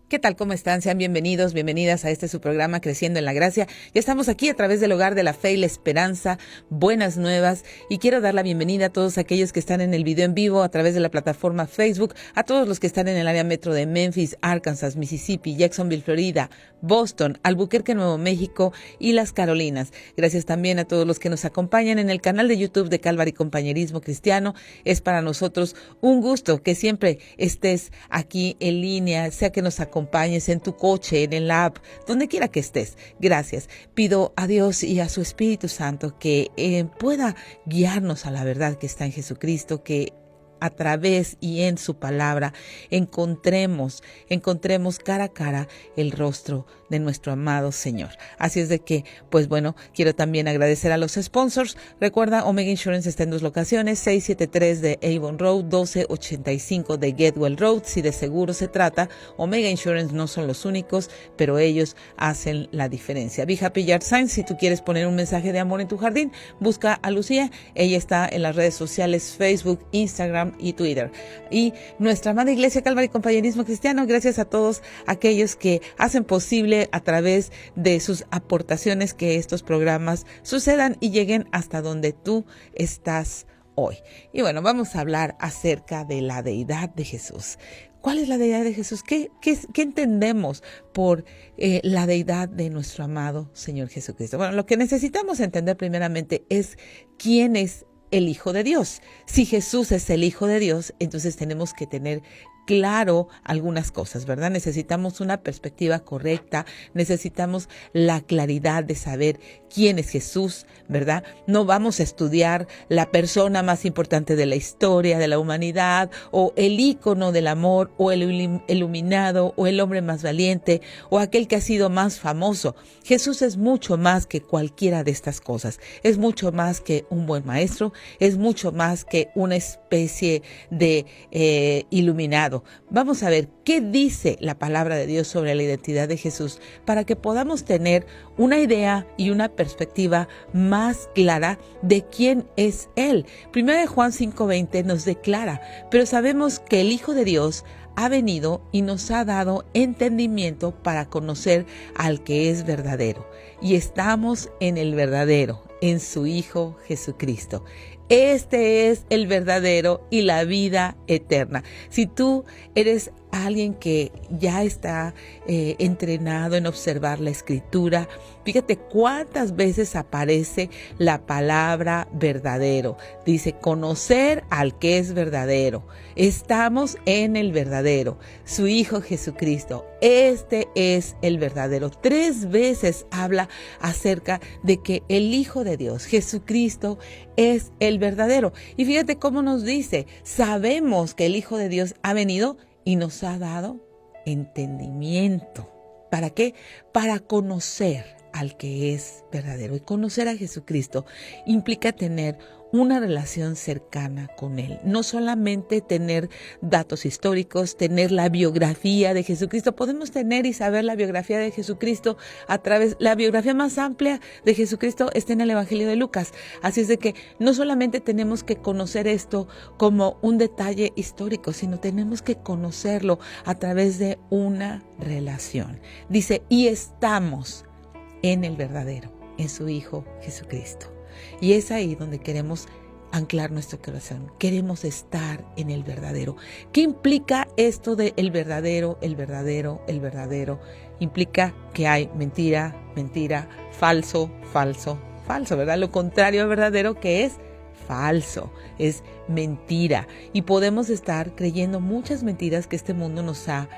¿Qué tal? ¿Cómo están? Sean bienvenidos, bienvenidas a su programa Creciendo en la Gracia. Ya estamos aquí a través del Hogar de la Fe y la Esperanza, buenas nuevas, y quiero dar la bienvenida a todos aquellos que están en el video en vivo a través de la plataforma Facebook, a todos los que están en el área metro de Memphis, Arkansas, Mississippi, Jacksonville, Florida, Boston, Albuquerque, Nuevo México y las Carolinas. Gracias también a todos los que nos acompañan en el canal de YouTube de Calvary Compañerismo Cristiano. Es para nosotros un gusto que siempre estés aquí en línea, sea que nos acompañes en tu coche, en el app, donde quiera que estés. Gracias. Pido a Dios y a su Espíritu Santo que pueda guiarnos a la verdad que está en Jesucristo, que a través y en su palabra encontremos cara a cara el rostro de nuestro amado Señor. Así es de que, pues bueno, quiero también agradecer a los sponsors. Recuerda, Omega Insurance está en 2 locaciones, 673 de Avon Road, 1285 de Getwell Road. Si de seguro se trata, Omega Insurance no son los únicos, pero ellos hacen la diferencia. Be Happy Yard Signs, si tú quieres poner un mensaje de amor en tu jardín, busca a Lucía. Ella está en las redes sociales Facebook, Instagram y Twitter. Y nuestra amada Iglesia Calvary Compañerismo Cristiano, gracias a todos aquellos que hacen posible a través de sus aportaciones que estos programas sucedan y lleguen hasta donde tú estás hoy. Y bueno, vamos a hablar acerca de la deidad de Jesús. ¿Cuál es la deidad de Jesús? ¿Qué entendemos por la deidad de nuestro amado Señor Jesucristo? Bueno, lo que necesitamos entender primeramente es quién es el Hijo de Dios. Si Jesús es el Hijo de Dios, entonces tenemos que tener claro algunas cosas, ¿verdad? Necesitamos una perspectiva correcta, necesitamos la claridad de saber quién es Jesús, ¿verdad? No vamos a estudiar la persona más importante de la historia, de la humanidad, o el ícono del amor, o el iluminado, o el hombre más valiente, o aquel que ha sido más famoso. Jesús es mucho más que cualquiera de estas cosas. Es mucho más que un buen maestro, es mucho más que una especie de iluminado. Vamos a ver qué dice la palabra de Dios sobre la identidad de Jesús para que podamos tener una idea y una perspectiva más clara de quién es Él. Primera de Juan 5:20 nos declara, pero sabemos que el Hijo de Dios ha venido y nos ha dado entendimiento para conocer al que es verdadero. Y estamos en el verdadero, en su Hijo Jesucristo. Este es el verdadero y la vida eterna. Si tú eres alguien que ya está entrenado en observar la Escritura, fíjate cuántas veces aparece la palabra verdadero. Dice, conocer al que es verdadero. Estamos en el verdadero, su Hijo Jesucristo. Este es el verdadero. 3 veces habla acerca de que el Hijo de Dios, Jesucristo, es el verdadero. Y fíjate cómo nos dice, sabemos que el Hijo de Dios ha venido y nos ha dado entendimiento. ¿Para qué? Para conocer al que es verdadero. Y conocer a Jesucristo implica tener una relación cercana con Él. No solamente tener datos históricos, tener la biografía de Jesucristo. Podemos tener y saber la biografía de Jesucristo a través, la biografía más amplia de Jesucristo está en el Evangelio de Lucas. Así es de que no solamente tenemos que conocer esto como un detalle histórico, sino tenemos que conocerlo a través de una relación. Dice, y estamos en el verdadero, en su Hijo Jesucristo. Y es ahí donde queremos anclar nuestro corazón. Queremos estar en el verdadero. ¿Qué implica esto de el verdadero, el verdadero, el verdadero? Implica que hay mentira, mentira, falso, falso, falso, ¿verdad? Lo contrario a verdadero, que es falso, es mentira. Y podemos estar creyendo muchas mentiras que este mundo nos ha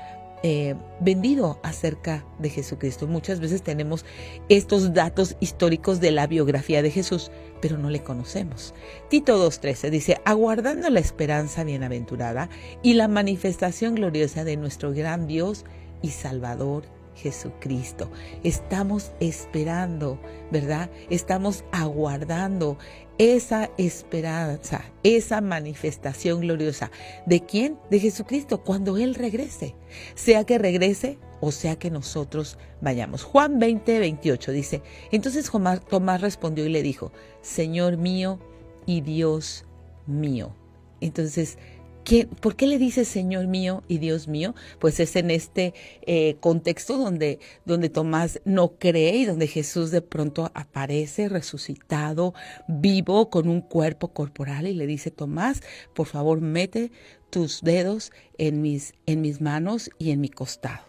vendido acerca de Jesucristo. Muchas veces tenemos estos datos históricos de la biografía de Jesús, pero no le conocemos. Tito 2:13 dice, aguardando la esperanza bienaventurada y la manifestación gloriosa de nuestro gran Dios y Salvador Jesucristo. Estamos esperando, ¿verdad? Estamos aguardando esa esperanza, esa manifestación gloriosa. ¿De quién? De Jesucristo, cuando Él regrese. Sea que regrese o sea que nosotros vayamos. Juan 20:28 dice, entonces Tomás respondió y le dijo, Señor mío y Dios mío. Entonces, ¿Por qué le dice Señor mío y Dios mío? Pues es en este contexto donde Tomás no cree y donde Jesús de pronto aparece resucitado, vivo, con un cuerpo corporal y le dice: Tomás, por favor, mete tus dedos en mis manos y en mi costado.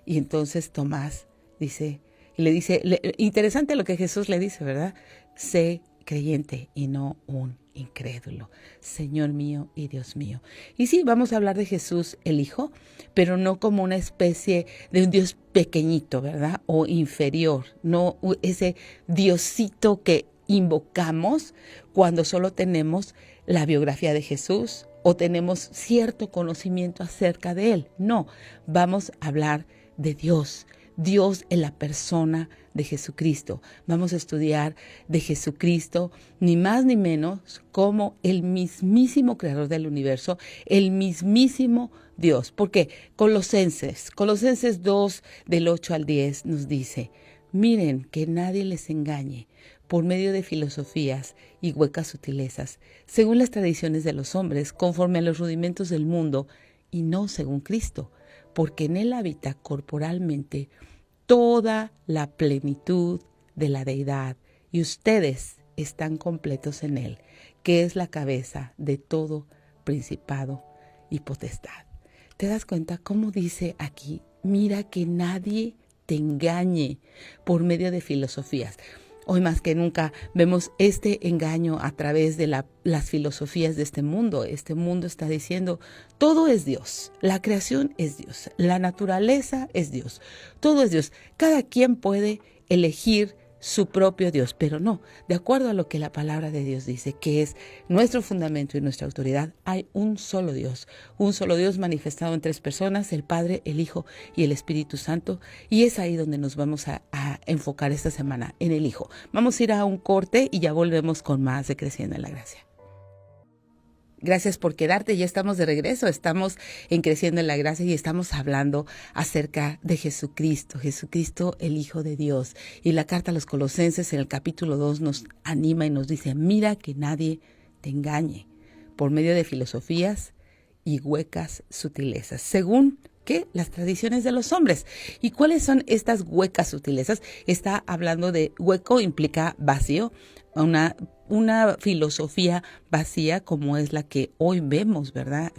Y entonces Tomás le dice, interesante lo que Jesús le dice, ¿verdad? Sé creyente y no un incrédulo, Señor mío y Dios mío. Y sí, vamos a hablar de Jesús el Hijo, pero no como una especie de un Dios pequeñito, ¿verdad? O inferior, no ese Diosito que invocamos cuando solo tenemos la biografía de Jesús o tenemos cierto conocimiento acerca de Él. No, vamos a hablar de Dios en la persona de Jesucristo. Vamos a estudiar de Jesucristo, ni más ni menos, como el mismísimo creador del universo, el mismísimo Dios. Porque Colosenses 2, del 8 al 10, nos dice: miren que nadie les engañe por medio de filosofías y huecas sutilezas, según las tradiciones de los hombres, conforme a los rudimentos del mundo, y no según Cristo, porque en Él habita corporalmente toda la plenitud de la deidad, y ustedes están completos en Él, que es la cabeza de todo principado y potestad. ¿Te das cuenta cómo dice aquí? Mira que nadie te engañe por medio de filosofías. Hoy más que nunca vemos este engaño a través de las filosofías de este mundo. Este mundo está diciendo: todo es Dios, la creación es Dios, la naturaleza es Dios, todo es Dios. Cada quien puede elegir su propio Dios, pero no, de acuerdo a lo que la palabra de Dios dice, que es nuestro fundamento y nuestra autoridad, hay un solo Dios manifestado en 3 personas, el Padre, el Hijo y el Espíritu Santo, y es ahí donde nos vamos a enfocar esta semana, en el Hijo. Vamos a ir a un corte y ya volvemos con más de Creciendo en la Gracia. Gracias por quedarte, ya estamos de regreso, estamos en Creciendo en la Gracia y estamos hablando acerca de Jesucristo el Hijo de Dios. Y la carta a los Colosenses en el capítulo 2 nos anima y nos dice: mira que nadie te engañe por medio de filosofías y huecas sutilezas, según ¿qué? Las tradiciones de los hombres. ¿Y cuáles son estas huecas sutilezas? Está hablando de hueco, implica vacío, una filosofía vacía como es la que hoy vemos, ¿verdad?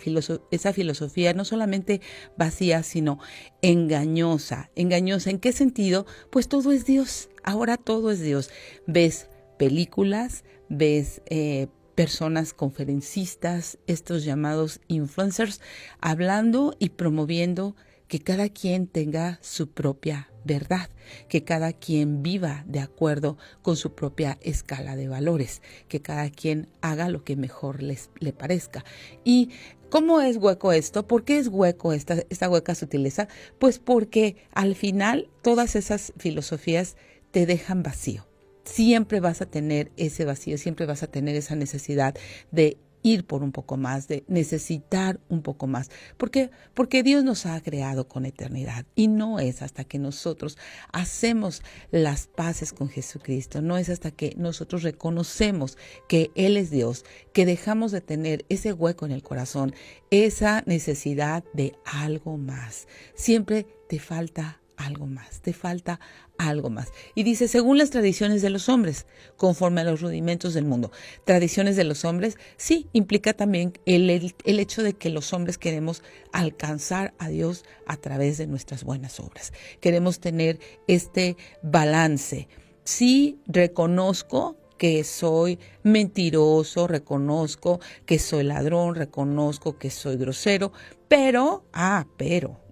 Esa filosofía no solamente vacía, sino engañosa. ¿Engañosa en qué sentido? Pues todo es Dios, ahora todo es Dios. Ves películas, ves personas conferencistas, estos llamados influencers, hablando y promoviendo que cada quien tenga su propia verdad, que cada quien viva de acuerdo con su propia escala de valores, que cada quien haga lo que mejor le parezca. ¿Y cómo es hueco esto? ¿Por qué es hueco esta hueca sutileza? Pues porque al final todas esas filosofías te dejan vacío. Siempre vas a tener ese vacío, siempre vas a tener esa necesidad de ir por un poco más, de necesitar un poco más. ¿Por qué? Porque Dios nos ha creado con eternidad y no es hasta que nosotros hacemos las paces con Jesucristo, no es hasta que nosotros reconocemos que Él es Dios, que dejamos de tener ese hueco en el corazón, esa necesidad de algo más. Siempre te falta algo más, te falta algo más. Y dice, según las tradiciones de los hombres, conforme a los rudimentos del mundo. Tradiciones de los hombres, sí, implica también el hecho de que los hombres queremos alcanzar a Dios a través de nuestras buenas obras. Queremos tener este balance. Sí, reconozco que soy mentiroso, reconozco que soy ladrón, reconozco que soy grosero, pero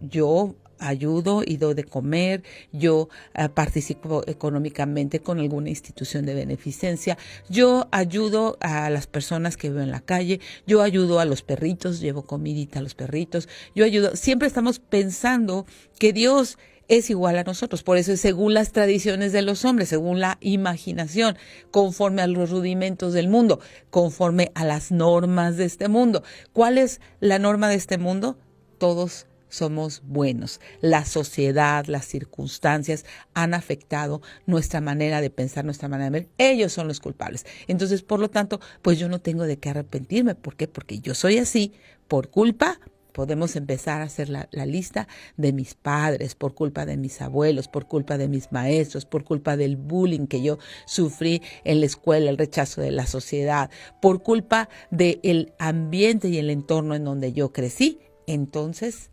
yo ayudo y doy de comer, yo participo económicamente con alguna institución de beneficencia, yo ayudo a las personas que veo en la calle, yo ayudo a los perritos, llevo comidita a los perritos, yo ayudo, siempre estamos pensando que Dios es igual a nosotros, por eso es según las tradiciones de los hombres, según la imaginación, conforme a los rudimentos del mundo, conforme a las normas de este mundo. ¿Cuál es la norma de este mundo? Todos somos buenos. La sociedad, las circunstancias han afectado nuestra manera de pensar, nuestra manera de ver. Ellos son los culpables. Entonces, por lo tanto, pues yo no tengo de qué arrepentirme. ¿Por qué? Porque yo soy así por culpa. Podemos empezar a hacer la lista de mis padres, por culpa de mis abuelos, por culpa de mis maestros, por culpa del bullying que yo sufrí en la escuela, el rechazo de la sociedad, por culpa del ambiente y el entorno en donde yo crecí. Entonces,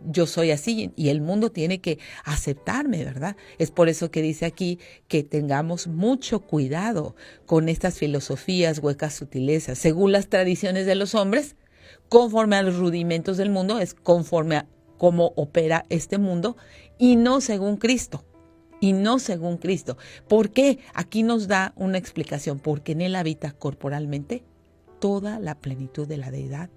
yo soy así y el mundo tiene que aceptarme, ¿verdad? Es por eso que dice aquí que tengamos mucho cuidado con estas filosofías, huecas sutilezas, según las tradiciones de los hombres, conforme a los rudimentos del mundo, es conforme a cómo opera este mundo y no según Cristo. Y no según Cristo. ¿Por qué? Aquí nos da una explicación. Porque en Él habita corporalmente toda la plenitud de la deidad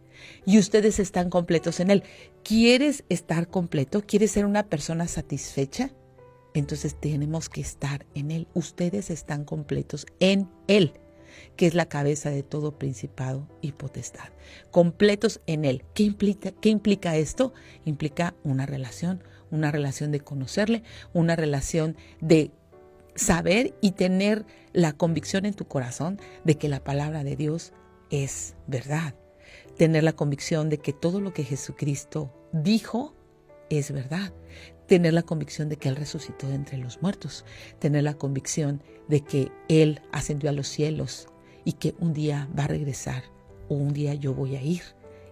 y ustedes están completos en Él. ¿Quieres estar completo? ¿Quieres ser una persona satisfecha? Entonces tenemos que estar en Él. Ustedes están completos en Él, que es la cabeza de todo principado y potestad. Completos en Él. ¿Qué implica esto? Implica una relación de conocerle, una relación de saber y tener la convicción en tu corazón de que la palabra de Dios es verdad. Tener la convicción de que todo lo que Jesucristo dijo es verdad. Tener la convicción de que Él resucitó de entre los muertos. Tener la convicción de que Él ascendió a los cielos y que un día va a regresar o un día yo voy a ir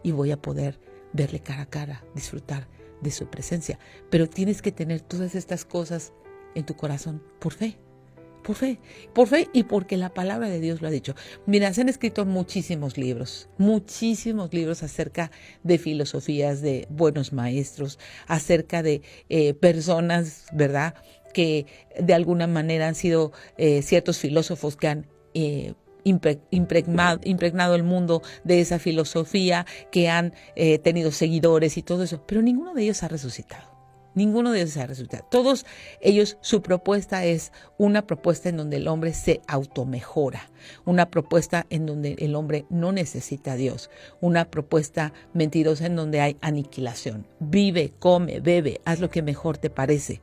y voy a poder verle cara a cara, disfrutar de su presencia. Pero tienes que tener todas estas cosas en tu corazón por fe. Por fe y porque la palabra de Dios lo ha dicho. Mira, se han escrito muchísimos libros acerca de filosofías de buenos maestros, acerca de personas, ¿verdad?, que de alguna manera han sido ciertos filósofos que han impregnado el mundo de esa filosofía, que han tenido seguidores y todo eso, pero ninguno de ellos ha resucitado. Ninguno de ellos ha resucitado. Todos ellos, su propuesta es una propuesta en donde el hombre se automejora, una propuesta en donde el hombre no necesita a Dios, una propuesta mentirosa en donde hay aniquilación. Vive, come, bebe, haz lo que mejor te parece.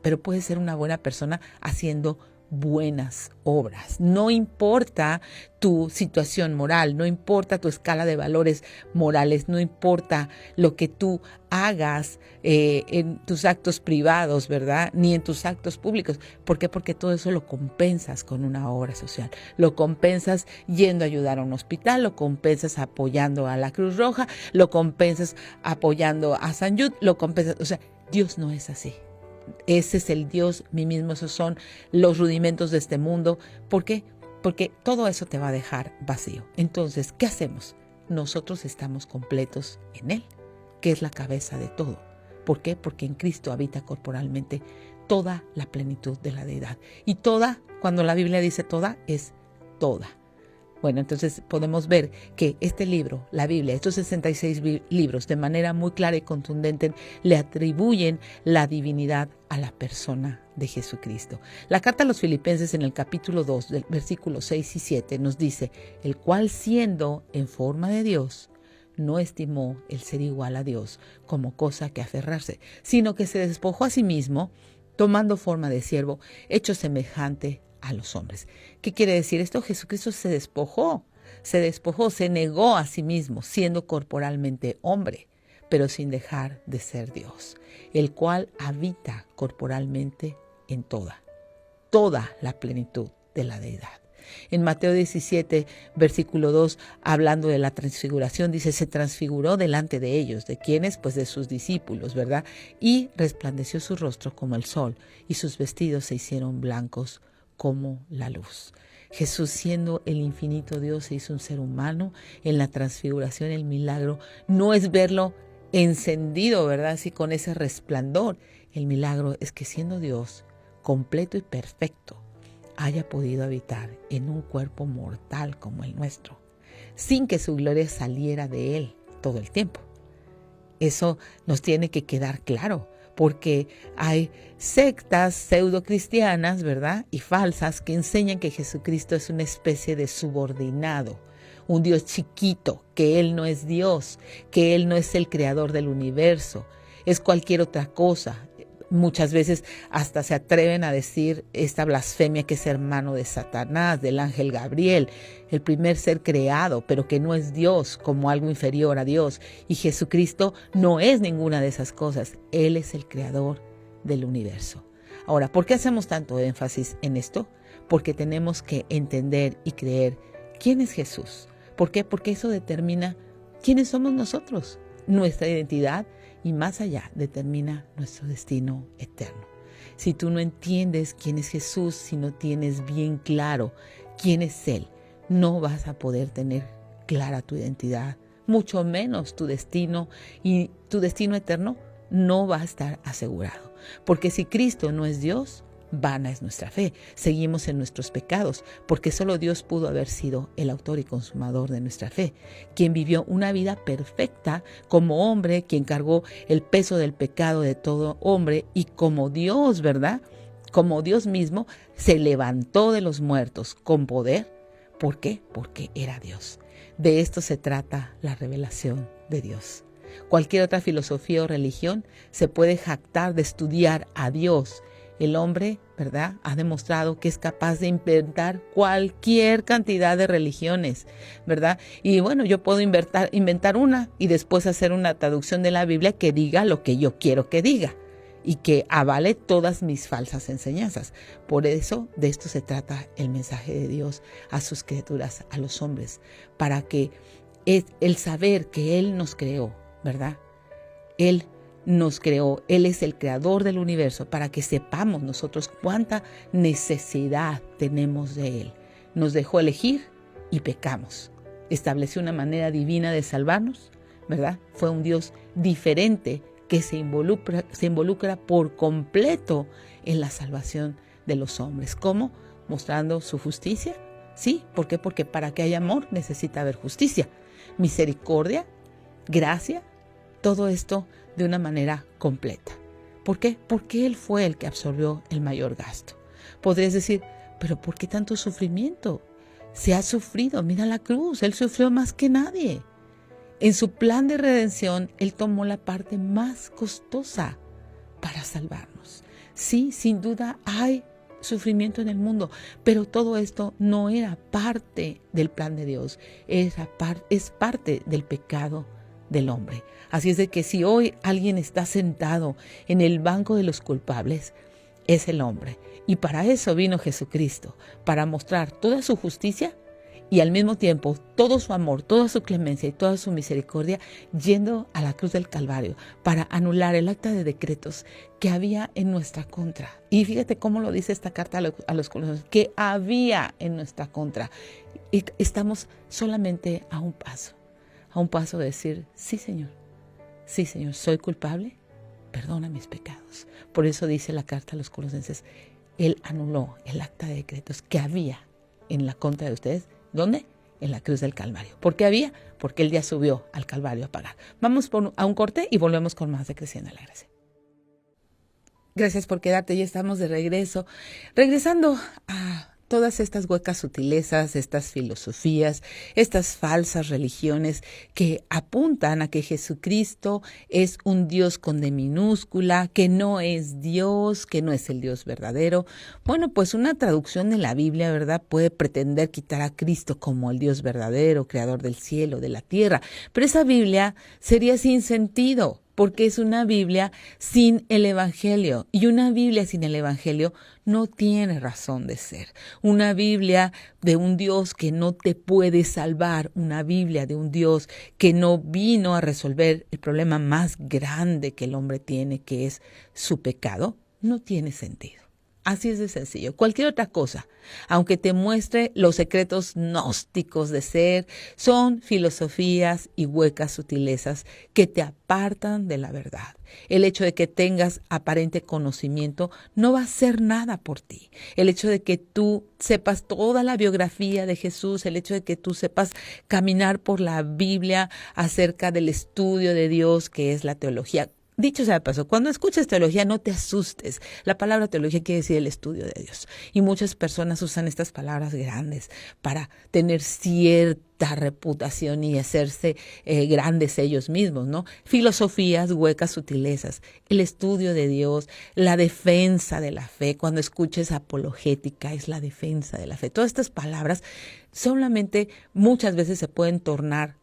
Pero puedes ser una buena persona haciendo buenas obras. No importa tu situación moral, no importa tu escala de valores morales, no importa lo que tú hagas en tus actos privados, ¿verdad?, ni en tus actos públicos. ¿Por qué? Porque todo eso lo compensas con una obra social. Lo compensas yendo a ayudar a un hospital, lo compensas apoyando a la Cruz Roja, lo compensas apoyando a San Jude, lo compensas. O sea, Dios no es así. Ese es el Dios, mí mismo, esos son los rudimentos de este mundo. ¿Por qué? Porque todo eso te va a dejar vacío. Entonces, ¿qué hacemos? Nosotros estamos completos en Él, que es la cabeza de todo. ¿Por qué? Porque en Cristo habita corporalmente toda la plenitud de la deidad. Y toda, cuando la Biblia dice toda, es toda. Bueno, entonces podemos ver que este libro, la Biblia, estos 66 libros, de manera muy clara y contundente, le atribuyen la divinidad a la persona de Jesucristo. La carta a los Filipenses en el capítulo 2, del versículo 6 y 7, nos dice: el cual, siendo en forma de Dios, no estimó el ser igual a Dios como cosa que aferrarse, sino que se despojó a sí mismo, tomando forma de siervo, hecho semejante a los hombres. ¿Qué quiere decir esto? Jesucristo se despojó, se negó a sí mismo, siendo corporalmente hombre, pero sin dejar de ser Dios, el cual habita corporalmente en toda la plenitud de la deidad. En Mateo 17, versículo 2, hablando de la transfiguración, dice: se transfiguró delante de ellos. ¿De quiénes? Pues de sus discípulos, ¿verdad? Y resplandeció su rostro como el sol, y sus vestidos se hicieron blancos como la luz. Jesús, siendo el infinito Dios, se hizo un ser humano. En la transfiguración, el milagro no es verlo encendido, ¿verdad?, así con ese resplandor. El milagro es que, siendo Dios completo y perfecto, haya podido habitar en un cuerpo mortal como el nuestro, sin que su gloria saliera de Él todo el tiempo. Eso nos tiene que quedar claro, porque hay sectas pseudocristianas, ¿verdad?, y falsas, que enseñan que Jesucristo es una especie de subordinado, un Dios chiquito, que Él no es Dios, que Él no es el creador del universo, es cualquier otra cosa. Muchas veces hasta se atreven a decir esta blasfemia que es hermano de Satanás, del ángel Gabriel, el primer ser creado, pero que no es Dios, como algo inferior a Dios. Y Jesucristo no es ninguna de esas cosas. Él es el creador del universo. Ahora, ¿por qué hacemos tanto énfasis en esto? Porque tenemos que entender y creer quién es Jesús. ¿Por qué? Porque eso determina quiénes somos nosotros, nuestra identidad, y más allá determina nuestro destino eterno. Si tú no entiendes quién es Jesús, si no tienes bien claro quién es Él, no vas a poder tener clara tu identidad, mucho menos tu destino, y tu destino eterno no va a estar asegurado. Porque si Cristo no es Dios, vana es nuestra fe. Seguimos en nuestros pecados, porque solo Dios pudo haber sido el autor y consumador de nuestra fe, quien vivió una vida perfecta como hombre, quien cargó el peso del pecado de todo hombre, y como Dios, ¿verdad? Como Dios mismo, se levantó de los muertos con poder. ¿Por qué? Porque era Dios. De esto se trata la revelación de Dios. Cualquier otra filosofía o religión se puede jactar de estudiar a Dios. El hombre, ¿verdad?, ha demostrado que es capaz de inventar cualquier cantidad de religiones, ¿verdad? Y bueno, yo puedo inventar una y después hacer una traducción de la Biblia que diga lo que yo quiero que diga y que avale todas mis falsas enseñanzas. Por eso, de esto se trata el mensaje de Dios a sus criaturas, a los hombres, para que el saber que Él nos creó, ¿verdad? Él nos creó, Él es el creador del universo, para que sepamos nosotros cuánta necesidad tenemos de Él. Nos dejó elegir y pecamos. Estableció una manera divina de salvarnos, ¿verdad? Fue un Dios diferente que se involucra por completo en la salvación de los hombres. ¿Cómo? Mostrando su justicia. Sí, ¿por qué? Porque para que haya amor necesita haber justicia, misericordia, gracia, todo esto de una manera completa. ¿Por qué? Porque Él fue el que absorbió el mayor gasto. Podrías decir, pero ¿por qué tanto sufrimiento? Se ha sufrido, mira la cruz, Él sufrió más que nadie. En su plan de redención, Él tomó la parte más costosa para salvarnos. Sí, sin duda hay sufrimiento en el mundo, pero todo esto no era parte del plan de Dios, es parte del pecado del hombre. Así es de que si hoy alguien está sentado en el banco de los culpables, es el hombre. Y para eso vino Jesucristo, para mostrar toda su justicia y al mismo tiempo todo su amor, toda su clemencia y toda su misericordia, yendo a la cruz del Calvario para anular el acta de decretos que había en nuestra contra. Y fíjate cómo lo dice esta carta a los Colosenses, que había en nuestra contra. Y estamos solamente a un paso de decir, sí Señor, soy culpable, perdona mis pecados. Por eso dice la carta a los Colosenses, Él anuló el acta de decretos que había en la contra de ustedes. ¿Dónde? En la cruz del Calvario. ¿Por qué había? Porque Él ya subió al Calvario a pagar. Vamos a un corte y volvemos con más de Creciendo en la Gracia. Gracias por quedarte, ya estamos de regreso. Regresando a todas estas huecas sutilezas, estas filosofías, estas falsas religiones que apuntan a que Jesucristo es un Dios con D minúscula, que no es Dios, que no es el Dios verdadero. Bueno, pues una traducción de la Biblia, ¿verdad?, puede pretender quitar a Cristo como el Dios verdadero, creador del cielo, de la tierra, pero esa Biblia sería sin sentido, porque es una Biblia sin el Evangelio, y una Biblia sin el Evangelio no tiene razón de ser. Una Biblia de un Dios que no te puede salvar, una Biblia de un Dios que no vino a resolver el problema más grande que el hombre tiene, que es su pecado, no tiene sentido. Así es de sencillo. Cualquier otra cosa, aunque te muestre los secretos gnósticos de ser, son filosofías y huecas sutilezas que te apartan de la verdad. El hecho de que tengas aparente conocimiento no va a hacer nada por ti. El hecho de que tú sepas toda la biografía de Jesús, el hecho de que tú sepas caminar por la Biblia acerca del estudio de Dios, que es la teología, Dicho sea de paso, cuando escuches teología no te asustes. La palabra teología quiere decir el estudio de Dios. Y muchas personas usan estas palabras grandes para tener cierta reputación y hacerse grandes ellos mismos, ¿no? Filosofías, huecas sutilezas, el estudio de Dios, la defensa de la fe. Cuando escuches apologética es la defensa de la fe. Todas estas palabras solamente muchas veces se pueden tornar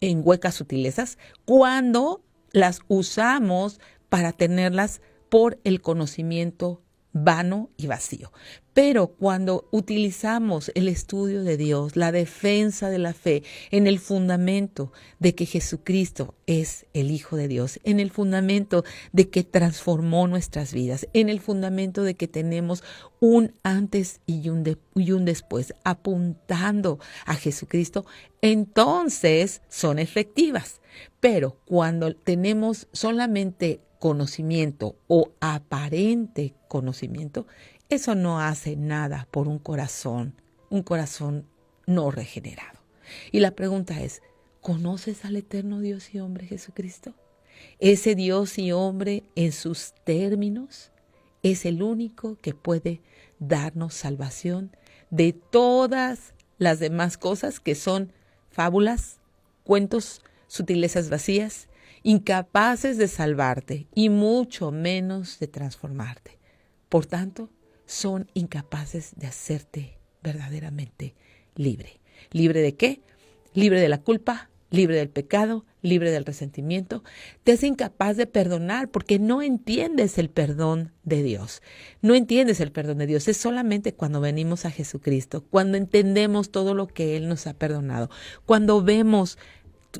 en huecas sutilezas cuando las usamos para tenerlas por el conocimiento vano y vacío. Pero cuando utilizamos el estudio de Dios, la defensa de la fe, en el fundamento de que Jesucristo es el Hijo de Dios, en el fundamento de que transformó nuestras vidas, en el fundamento de que tenemos un antes y un después, apuntando a Jesucristo, entonces son efectivas. Pero cuando tenemos solamente conocimiento o aparente conocimiento, eso no hace nada por un corazón no regenerado. Y la pregunta es, ¿conoces al eterno Dios y hombre Jesucristo? Ese Dios y hombre en sus términos es el único que puede darnos salvación de todas las demás cosas que son fábulas, cuentos, sutilezas vacías, incapaces de salvarte y mucho menos de transformarte. Por tanto, son incapaces de hacerte verdaderamente libre. ¿Libre de qué? Libre de la culpa, libre del pecado, libre del resentimiento. Te hace incapaz de perdonar porque no entiendes el perdón de Dios. No entiendes el perdón de Dios. Es solamente cuando venimos a Jesucristo, cuando entendemos todo lo que Él nos ha perdonado, cuando vemos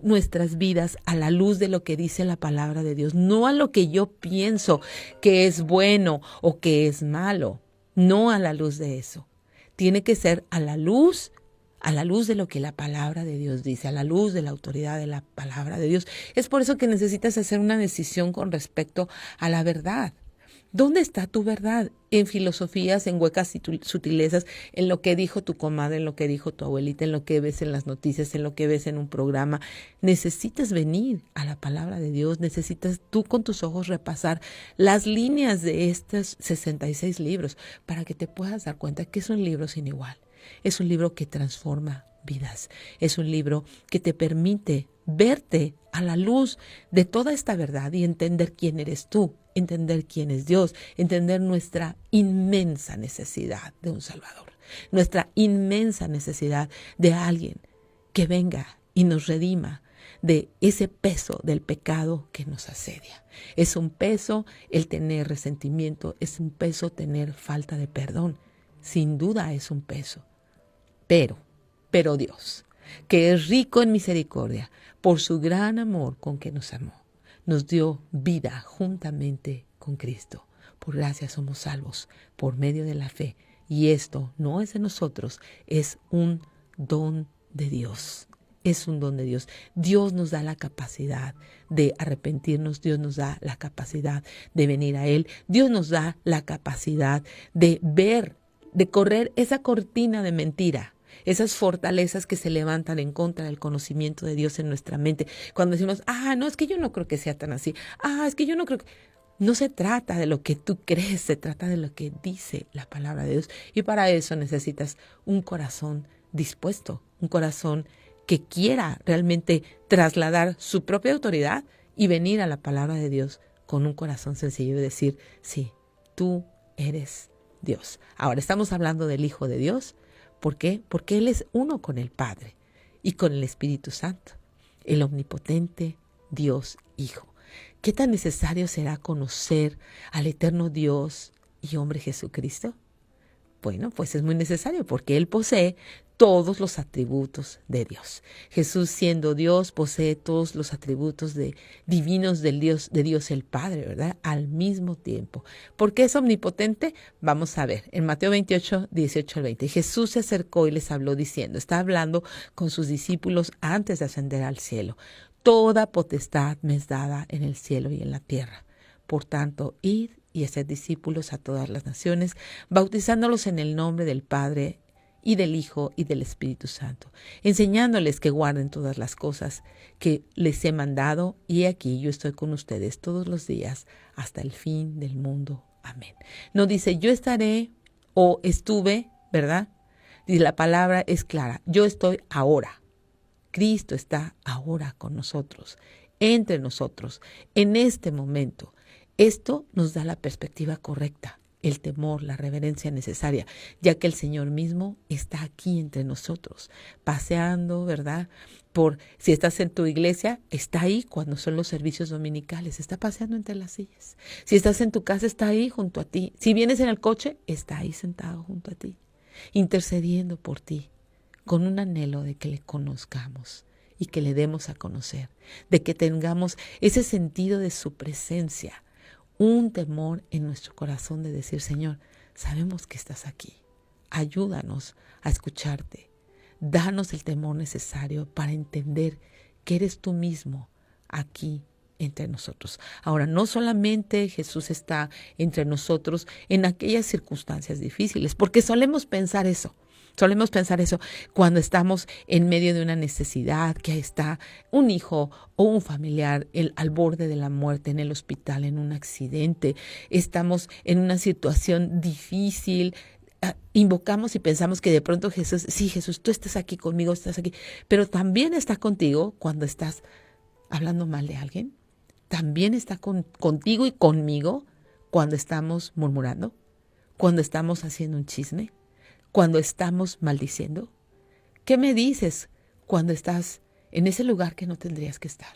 nuestras vidas a la luz de lo que dice la palabra de Dios, no a lo que yo pienso que es bueno o que es malo, no a la luz de eso. Tiene que ser a la luz de lo que la palabra de Dios dice, a la luz de la autoridad de la palabra de Dios. Es por eso que necesitas hacer una decisión con respecto a la verdad. ¿Dónde está tu verdad? En filosofías, en huecas sutilezas, en lo que dijo tu comadre, en lo que dijo tu abuelita, en lo que ves en las noticias, en lo que ves en un programa. Necesitas venir a la palabra de Dios, necesitas tú con tus ojos repasar las líneas de estos 66 libros para que te puedas dar cuenta que es un libro sin igual. Es un libro que transforma vidas. Es un libro que te permite verte a la luz de toda esta verdad y entender quién eres tú, entender quién es Dios, entender nuestra inmensa necesidad de un Salvador, nuestra inmensa necesidad de alguien que venga y nos redima de ese peso del pecado que nos asedia. Es un peso el tener resentimiento, es un peso tener falta de perdón. Sin duda es un peso. Pero Dios, que es rico en misericordia, por su gran amor con que nos amó, nos dio vida juntamente con Cristo. Por gracia somos salvos por medio de la fe. Y esto no es de nosotros, es un don de Dios. Es un don de Dios. Dios nos da la capacidad de arrepentirnos. Dios nos da la capacidad de venir a Él. Dios nos da la capacidad de ver, de correr esa cortina de mentira. Esas fortalezas que se levantan en contra del conocimiento de Dios en nuestra mente. Cuando decimos, no, es que yo no creo que sea tan así. Es que yo no creo que... No se trata de lo que tú crees, se trata de lo que dice la palabra de Dios. Y para eso necesitas un corazón dispuesto, un corazón que quiera realmente trasladar su propia autoridad y venir a la palabra de Dios con un corazón sencillo y decir, sí, tú eres Dios. Ahora estamos hablando del Hijo de Dios. ¿Por qué? Porque Él es uno con el Padre y con el Espíritu Santo, el omnipotente Dios Hijo. ¿Qué tan necesario será conocer al eterno Dios y hombre Jesucristo? Bueno, pues es muy necesario porque Él posee todos los atributos de Dios. Jesús, siendo Dios, posee todos los atributos divinos de Dios el Padre, ¿verdad? Al mismo tiempo. ¿Por qué es omnipotente? Vamos a ver, en Mateo 28, 18 al 20. Jesús se acercó y les habló diciendo, está hablando con sus discípulos antes de ascender al cielo. Toda potestad me es dada en el cielo y en la tierra. Por tanto, id y haced discípulos a todas las naciones, bautizándolos en el nombre del Padre y del Hijo y del Espíritu Santo, enseñándoles que guarden todas las cosas que les he mandado, y aquí yo estoy con ustedes todos los días hasta el fin del mundo. Amén. No dice yo estaré o estuve, ¿verdad? Y la palabra es clara, yo estoy ahora. Cristo está ahora con nosotros, entre nosotros, en este momento. Esto nos da la perspectiva correcta, el temor, la reverencia necesaria, ya que el Señor mismo está aquí entre nosotros, paseando, ¿verdad? Si estás en tu iglesia, está ahí cuando son los servicios dominicales, está paseando entre las sillas. Si estás en tu casa, está ahí junto a ti. Si vienes en el coche, está ahí sentado junto a ti, intercediendo por ti, con un anhelo de que le conozcamos y que le demos a conocer, de que tengamos ese sentido de su presencia, un temor en nuestro corazón de decir, Señor, sabemos que estás aquí, ayúdanos a escucharte, danos el temor necesario para entender que eres tú mismo aquí entre nosotros. Ahora, no solamente Jesús está entre nosotros en aquellas circunstancias difíciles, porque solemos pensar eso cuando estamos en medio de una necesidad, que está un hijo o un familiar al borde de la muerte, en el hospital, en un accidente. Estamos en una situación difícil. Invocamos y pensamos que de pronto Jesús, sí, Jesús, tú estás aquí conmigo, estás aquí. Pero también está contigo cuando estás hablando mal de alguien. También está contigo y conmigo cuando estamos murmurando, cuando estamos haciendo un chisme, cuando estamos maldiciendo. ¿Qué me dices cuando estás en ese lugar que no tendrías que estar?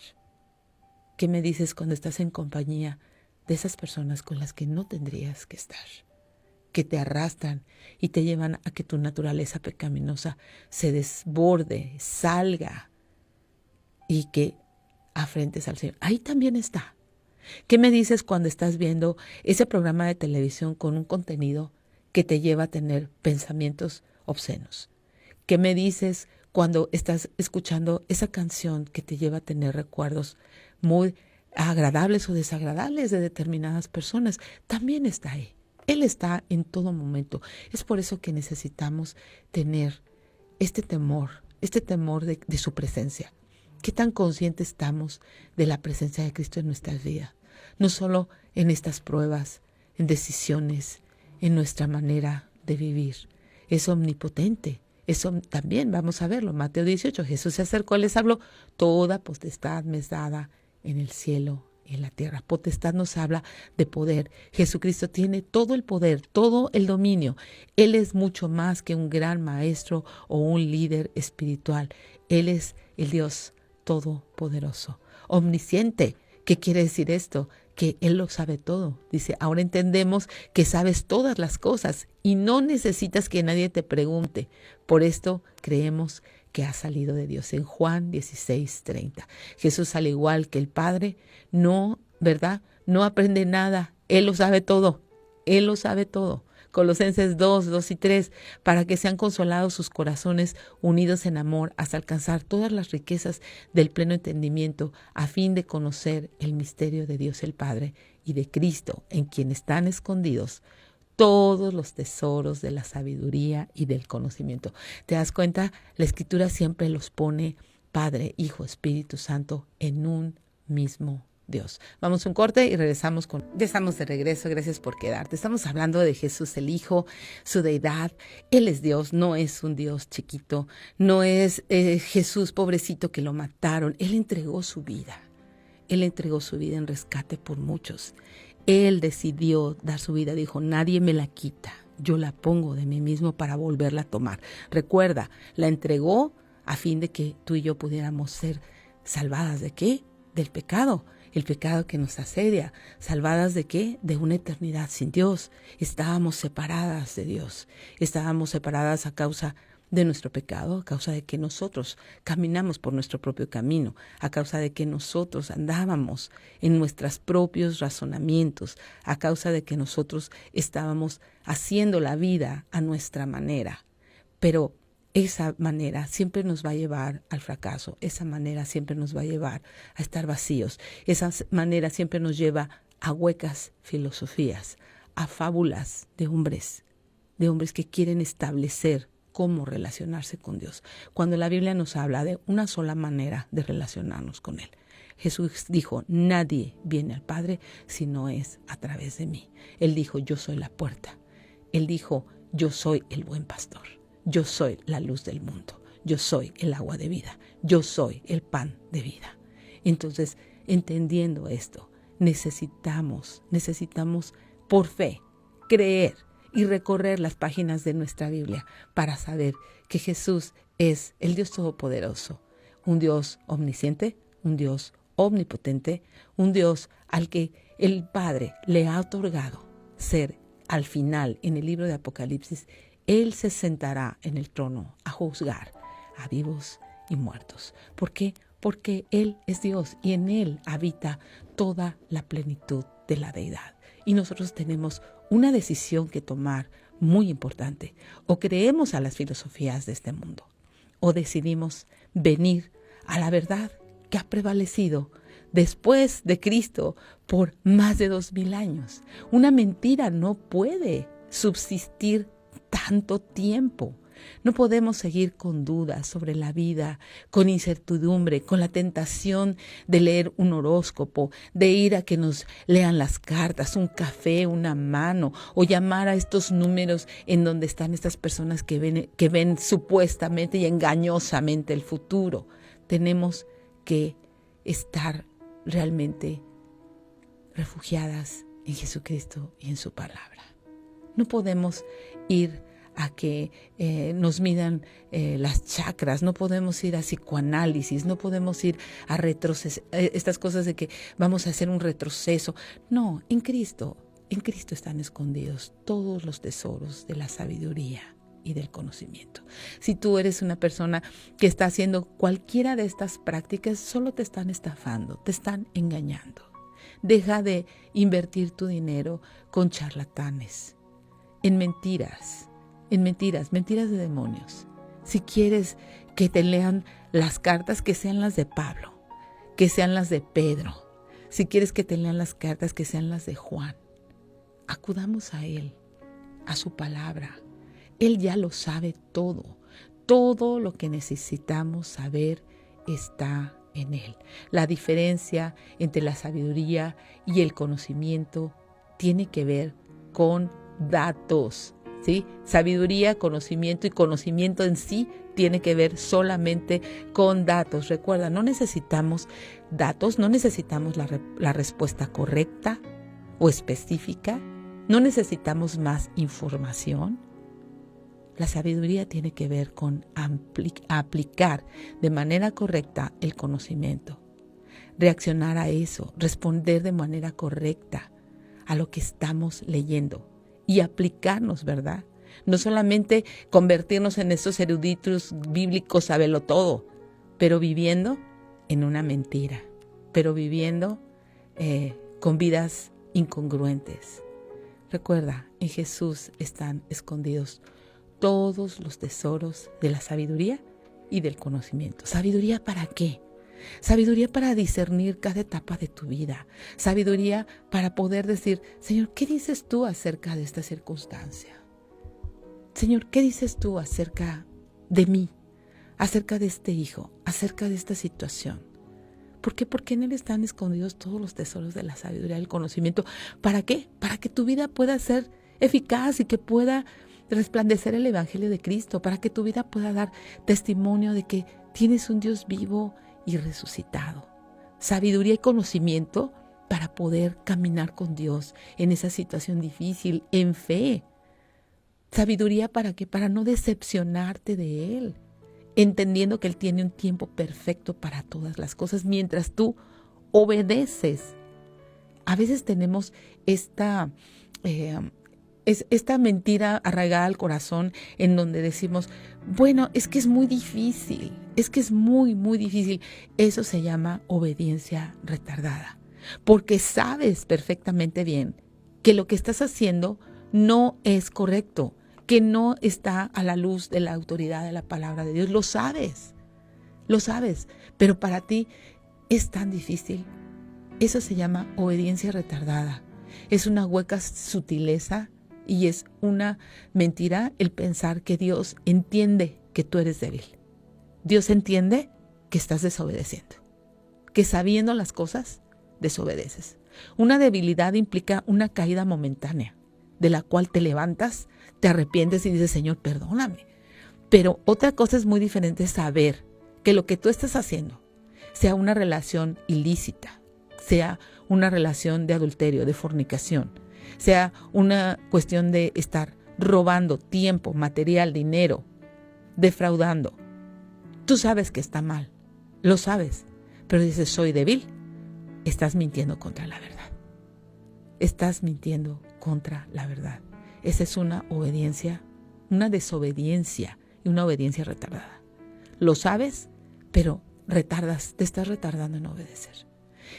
¿Qué me dices cuando estás en compañía de esas personas con las que no tendrías que estar? Que te arrastran y te llevan a que tu naturaleza pecaminosa se desborde, salga y que afrentes al Señor. Ahí también está. ¿Qué me dices cuando estás viendo ese programa de televisión con un contenido que te lleva a tener pensamientos obscenos? ¿Qué me dices cuando estás escuchando esa canción que te lleva a tener recuerdos muy agradables o desagradables de determinadas personas? También está ahí. Él está en todo momento. Es por eso que necesitamos tener este temor de su presencia. ¿Qué tan conscientes estamos de la presencia de Cristo en nuestras vidas? No solo en estas pruebas, en decisiones, en nuestra manera de vivir. Es omnipotente. Eso también vamos a verlo. Mateo 18, Jesús se acercó y les habló: toda potestad me es dada en el cielo y en la tierra. Potestad nos habla de poder. Jesucristo tiene todo el poder, todo el dominio. Él es mucho más que un gran maestro o un líder espiritual. Él es el Dios todopoderoso, omnisciente. ¿Qué quiere decir esto? Que Él lo sabe todo. Dice, ahora entendemos que sabes todas las cosas y no necesitas que nadie te pregunte. Por esto creemos que ha salido de Dios. En Juan 16:30. Jesús, al igual que el Padre, no, ¿verdad? No aprende nada. Él lo sabe todo. Él lo sabe todo. Colosenses 2 y 3, para que sean consolados sus corazones unidos en amor hasta alcanzar todas las riquezas del pleno entendimiento, a fin de conocer el misterio de Dios el Padre y de Cristo, en quien están escondidos todos los tesoros de la sabiduría y del conocimiento. ¿Te das cuenta? La Escritura siempre los pone Padre, Hijo, Espíritu Santo en un mismo Dios. Vamos a un corte y regresamos ya estamos de regreso, gracias por quedarte. Estamos hablando de Jesús el Hijo, su deidad. Él es Dios, no es un Dios chiquito, no es Jesús pobrecito que lo mataron. Él entregó su vida en rescate por muchos. Él decidió dar su vida, dijo, nadie me la quita, yo la pongo de mí mismo para volverla a tomar. Recuerda, la entregó a fin de que tú y yo pudiéramos ser salvadas ¿de qué? Del pecado. El pecado que nos asedia. ¿Salvadas de qué? De una eternidad sin Dios. Estábamos separadas de Dios. Estábamos separadas a causa de nuestro pecado, a causa de que nosotros caminamos por nuestro propio camino, a causa de que nosotros andábamos en nuestros propios razonamientos, a causa de que nosotros estábamos haciendo la vida a nuestra manera. Pero esa manera siempre nos va a llevar al fracaso, esa manera siempre nos va a llevar a estar vacíos, esa manera siempre nos lleva a huecas filosofías, a fábulas de hombres que quieren establecer cómo relacionarse con Dios, cuando la Biblia nos habla de una sola manera de relacionarnos con Él. Jesús dijo, nadie viene al Padre si no es a través de mí. Él dijo, yo soy la puerta. Él dijo, yo soy el buen pastor. Yo soy la luz del mundo. Yo soy el agua de vida. Yo soy el pan de vida. Entonces, entendiendo esto, necesitamos por fe creer y recorrer las páginas de nuestra Biblia para saber que Jesús es el Dios Todopoderoso, un Dios omnisciente, un Dios omnipotente, un Dios al que el Padre le ha otorgado ser al final en el libro de Apocalipsis. Él se sentará en el trono a juzgar a vivos y muertos. ¿Por qué? Porque Él es Dios y en Él habita toda la plenitud de la deidad. Y nosotros tenemos una decisión que tomar muy importante. O creemos a las filosofías de este mundo, o decidimos venir a la verdad que ha prevalecido después de Cristo por más de 2000 años. Una mentira no puede subsistir tanto tiempo. No podemos seguir con dudas sobre la vida, con incertidumbre, con la tentación de leer un horóscopo, de ir a que nos lean las cartas, un café, una mano, o llamar a estos números en donde están estas personas que ven supuestamente y engañosamente el futuro. Tenemos que estar realmente refugiadas en Jesucristo y en su palabra. No podemos ir a que nos midan las chakras, no podemos ir a psicoanálisis, no podemos ir a estas cosas de que vamos a hacer un retroceso. No, en Cristo están escondidos todos los tesoros de la sabiduría y del conocimiento. Si tú eres una persona que está haciendo cualquiera de estas prácticas, solo te están estafando, te están engañando. Deja de invertir tu dinero con charlatanes, en mentiras de demonios. Si quieres que te lean las cartas, que sean las de Pablo, que sean las de Pedro. Si quieres que te lean las cartas, que sean las de Juan. Acudamos a Él, a su palabra. Él ya lo sabe todo. Todo lo que necesitamos saber está en Él. La diferencia entre la sabiduría y el conocimiento tiene que ver con datos. ¿Sí? Sabiduría, conocimiento y conocimiento en sí tiene que ver solamente con datos. Recuerda, no necesitamos datos, no necesitamos la respuesta correcta o específica, no necesitamos más información. La sabiduría tiene que ver con aplicar de manera correcta el conocimiento, reaccionar a eso, responder de manera correcta a lo que estamos leyendo. Y aplicarnos, ¿verdad? No solamente convertirnos en esos eruditos bíblicos, saberlo todo, pero viviendo en una mentira, pero viviendo con vidas incongruentes. Recuerda, en Jesús están escondidos todos los tesoros de la sabiduría y del conocimiento. ¿Sabiduría para qué? Sabiduría para discernir cada etapa de tu vida. Sabiduría para poder decir, Señor, ¿qué dices tú acerca de esta circunstancia? Señor, ¿qué dices tú acerca de mí? Acerca de este hijo, acerca de esta situación. ¿Por qué? Porque en Él están escondidos todos los tesoros de la sabiduría y del conocimiento. ¿Para qué? Para que tu vida pueda ser eficaz y que pueda resplandecer el Evangelio de Cristo. Para que tu vida pueda dar testimonio de que tienes un Dios vivo y resucitado. Sabiduría y conocimiento para poder caminar con Dios en esa situación difícil, en fe. Sabiduría para qué? Para no decepcionarte de Él, entendiendo que Él tiene un tiempo perfecto para todas las cosas mientras tú obedeces. A veces tenemos esta mentira arraigada al corazón en donde decimos, bueno, es que es muy difícil, es que es muy, muy difícil. Eso se llama obediencia retardada, porque sabes perfectamente bien que lo que estás haciendo no es correcto, que no está a la luz de la autoridad de la palabra de Dios. Lo sabes, pero para ti es tan difícil. Eso se llama obediencia retardada. Es una hueca sutileza Y es una mentira el pensar que Dios entiende que tú eres débil. Dios entiende que estás desobedeciendo, que sabiendo las cosas, desobedeces. Una debilidad implica una caída momentánea, de la cual te levantas, te arrepientes y dices, Señor, perdóname. Pero otra cosa es muy diferente, saber que lo que tú estás haciendo, sea una relación ilícita, sea una relación de adulterio, de fornicación, sea una cuestión de estar robando tiempo, material, dinero, defraudando. Tú sabes que está mal, lo sabes, pero dices, soy débil. Estás mintiendo contra la verdad. Estás mintiendo contra la verdad. Esa es una obediencia, una desobediencia y una obediencia retardada. Lo sabes, pero te estás retardando en obedecer.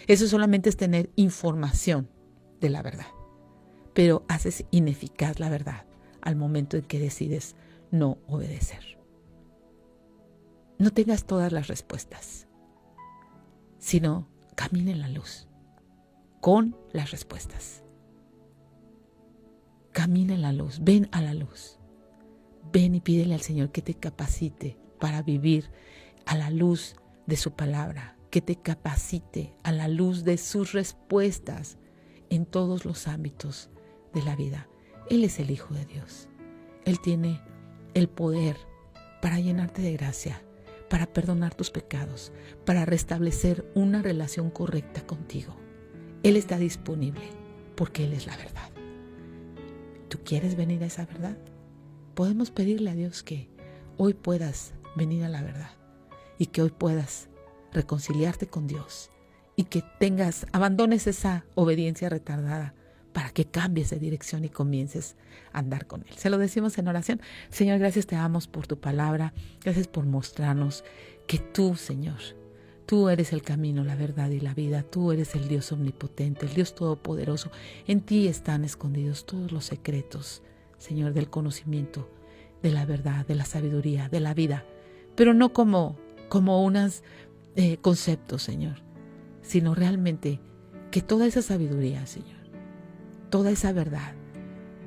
Eso solamente es tener información de la verdad, pero haces ineficaz la verdad al momento en que decides no obedecer. No tengas todas las respuestas, sino camina en la luz con las respuestas. Camina en la luz, ven a la luz. Ven y pídele al Señor que te capacite para vivir a la luz de su palabra, que te capacite a la luz de sus respuestas en todos los ámbitos de la vida. Él es el Hijo de Dios. Él tiene el poder para llenarte de gracia, para perdonar tus pecados, para restablecer una relación correcta contigo. Él está disponible porque Él es la verdad. ¿Tú quieres venir a esa verdad? Podemos pedirle a Dios que hoy puedas venir a la verdad y que hoy puedas reconciliarte con Dios y que abandones esa obediencia retardada para que cambies de dirección y comiences a andar con Él. Se lo decimos en oración. Señor, gracias te damos por tu palabra. Gracias por mostrarnos que tú, Señor, tú eres el camino, la verdad y la vida. Tú eres el Dios omnipotente, el Dios todopoderoso. En ti están escondidos todos los secretos, Señor, del conocimiento, de la verdad, de la sabiduría, de la vida. Pero no como unos conceptos, Señor, sino realmente que toda esa sabiduría, Señor, toda esa verdad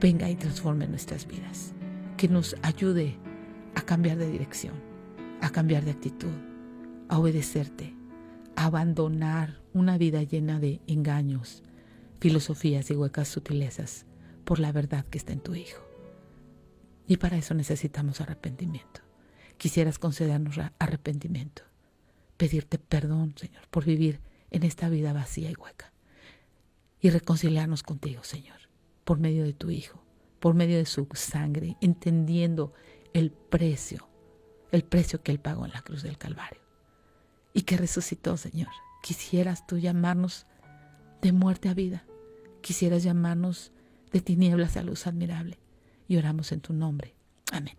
venga y transforme nuestras vidas, que nos ayude a cambiar de dirección, a cambiar de actitud, a obedecerte, a abandonar una vida llena de engaños, filosofías y huecas sutilezas por la verdad que está en tu Hijo. Y para eso necesitamos arrepentimiento. Quisieras concedernos arrepentimiento, pedirte perdón, Señor, por vivir en esta vida vacía y hueca. Y reconciliarnos contigo, Señor, por medio de tu Hijo, por medio de su sangre, entendiendo el precio que Él pagó en la cruz del Calvario y que resucitó, Señor. Quisieras tú llamarnos de muerte a vida, quisieras llamarnos de tinieblas a luz admirable, y oramos en tu nombre. Amén.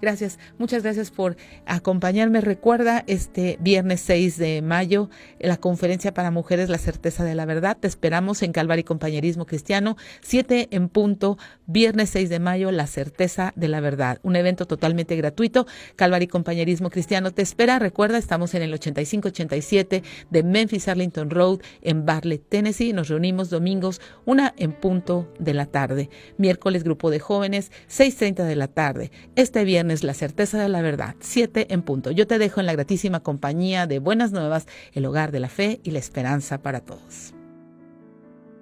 Gracias, muchas gracias por acompañarme. Recuerda este viernes 6 de mayo la conferencia para mujeres La Certeza de la Verdad. Te esperamos en Calvario y Compañerismo Cristiano, 7 en punto, viernes 6 de mayo, La Certeza de la Verdad. Un evento totalmente gratuito. Calvario y Compañerismo Cristiano te espera. Recuerda, estamos en el 8587 de Memphis Arlington Road en Bartlett, Tennessee. Nos reunimos domingos 1 en punto de la tarde. Miércoles grupo de jóvenes 6:30 de la tarde. Este viernes La Certeza de la Verdad, 7 en punto. Yo te dejo en la gratísima compañía de Buenas Nuevas, el hogar de la fe y la esperanza para todos.